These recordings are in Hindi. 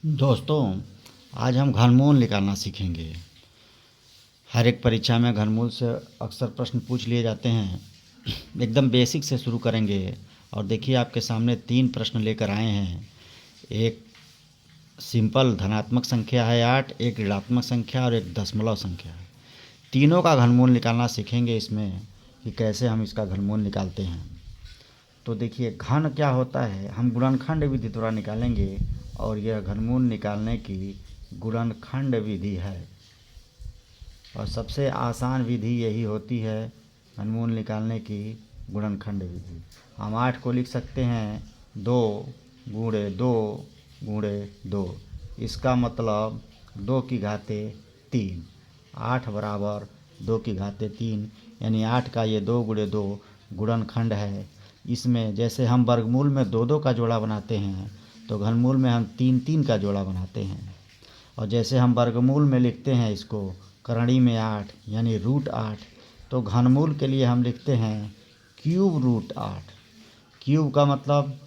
दोस्तों, आज हम घनमूल निकालना सीखेंगे। हर एक परीक्षा में घनमूल से अक्सर प्रश्न पूछ लिए जाते हैं। एकदम बेसिक से शुरू करेंगे और देखिए आपके सामने 3 प्रश्न लेकर आए हैं। एक सिंपल धनात्मक संख्या है 8, एक ऋणात्मक संख्या और एक दशमलव संख्या है। तीनों का घनमूल निकालना सीखेंगे इसमें कि कैसे हम इसका घनमूल निकालते हैं। तो देखिए घन क्या होता है, हम गुणनखंड विधि द्वारा निकालेंगे और यह घनमूल निकालने की गुणनखंड विधि है और सबसे आसान विधि यही होती है घनमूल निकालने की गुणनखंड विधि। हम 8 को लिख सकते हैं 2 गुणे 2 गुणे 2। इसका मतलब 2 की घाते 3। 8 बराबर 2 की घाते 3, यानी 8 का ये 2 गुणे 2 गुणनखंड है। इसमें जैसे हम वर्गमूल में 2-2 का जोड़ा बनाते हैं तो घनमूल में हम 3-3 का जोड़ा बनाते हैं। और जैसे हम वर्गमूल में लिखते हैं इसको करणी में 8 यानी √8, तो घनमूल के लिए हम लिखते हैं क्यूब √8। क्यूब का मतलब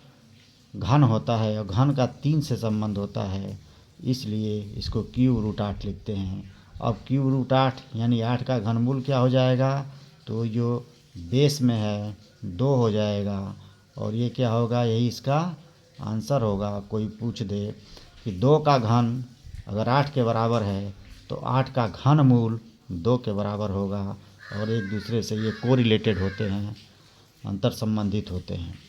घन होता है और घन का 3 से संबंध होता है, इसलिए इसको क्यूब √8 लिखते हैं। अब क्यूब √8 यानी 8 का घनमूल क्या हो जाएगा, तो जो बेस में है 2 हो जाएगा और ये क्या होगा, यही इसका आंसर होगा। कोई पूछ दे कि 2 का घन अगर 8 के बराबर है तो 8 का घन मूल 2 के बराबर होगा और एक दूसरे से ये कोरिलेटेड होते हैं, अंतर संबंधित होते हैं।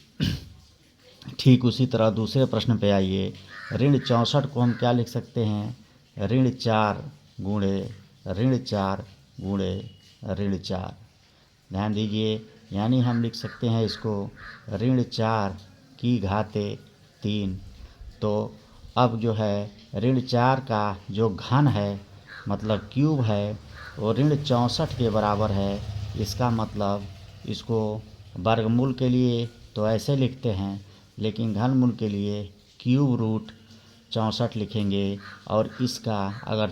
ठीक उसी तरह दूसरे प्रश्न पे आइए। ऋण 64 को हम क्या लिख सकते हैं, ऋण 4 गुणे ऋण 4 गुणे ऋण 4। ध्यान दीजिए, यानी हम लिख सकते हैं इसको ऋण 4 की घाते 3। तो अब जो है ऋण 4 का जो घन है मतलब क्यूब है वो ऋण 64 के बराबर है। इसका मतलब इसको वर्गमूल के लिए तो ऐसे लिखते हैं, लेकिन घनमूल के लिए क्यूब √64 लिखेंगे। और इसका अगर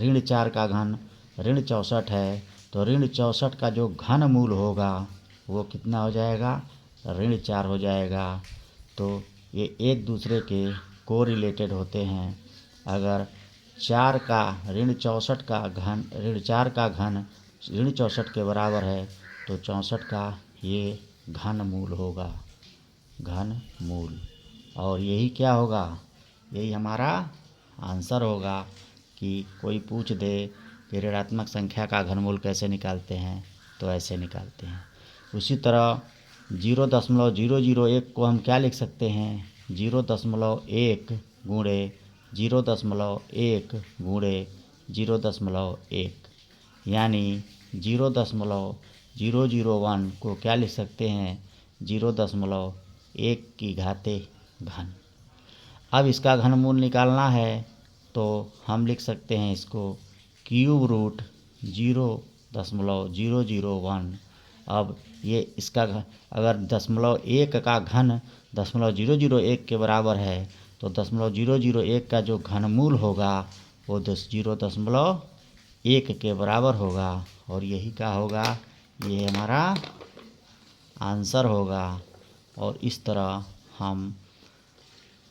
ऋण 4 का घन ऋण 64 है तो ऋण 64 का जो घन मूल होगा वो कितना हो जाएगा, ऋण 4 हो जाएगा। तो ये एक दूसरे के कोरिलेटेड होते हैं। अगर 4 का ऋण 64 का घन ऋण 4 का घन ऋण 64 के बराबर है तो 64 का ये घन मूल होगा, घन मूल। और यही क्या होगा, यही हमारा आंसर होगा। कि कोई पूछ दे कि ऋणात्मक संख्या का घनमूल कैसे निकालते हैं, तो ऐसे निकालते हैं। उसी तरह 0.001 को हम क्या लिख सकते हैं, 0.1 गुणे 0.1 गुणे 0.1, यानी 0.001 को क्या लिख सकते हैं, 0.1 की घाते घन। अब इसका घनमूल निकालना है तो हम लिख सकते हैं इसको क्यूब √0.001। अब ये इसका अगर 0.1 का घन 0.001 के बराबर है तो 0.001 का जो घनमूल होगा वो 0.1 के बराबर होगा और यही क्या होगा, ये हमारा आंसर होगा। और इस तरह हम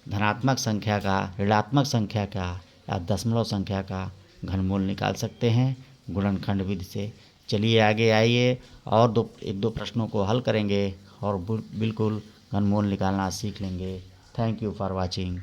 धनात्मक संख्या का, ऋणात्मक संख्या का या दशमलव संख्या का घनमूल निकाल सकते हैं गुणनखंड विधि से। चलिए आगे आइए और एक दो प्रश्नों को हल करेंगे और बिल्कुल घनमूल निकालना सीख लेंगे। Thank you for watching.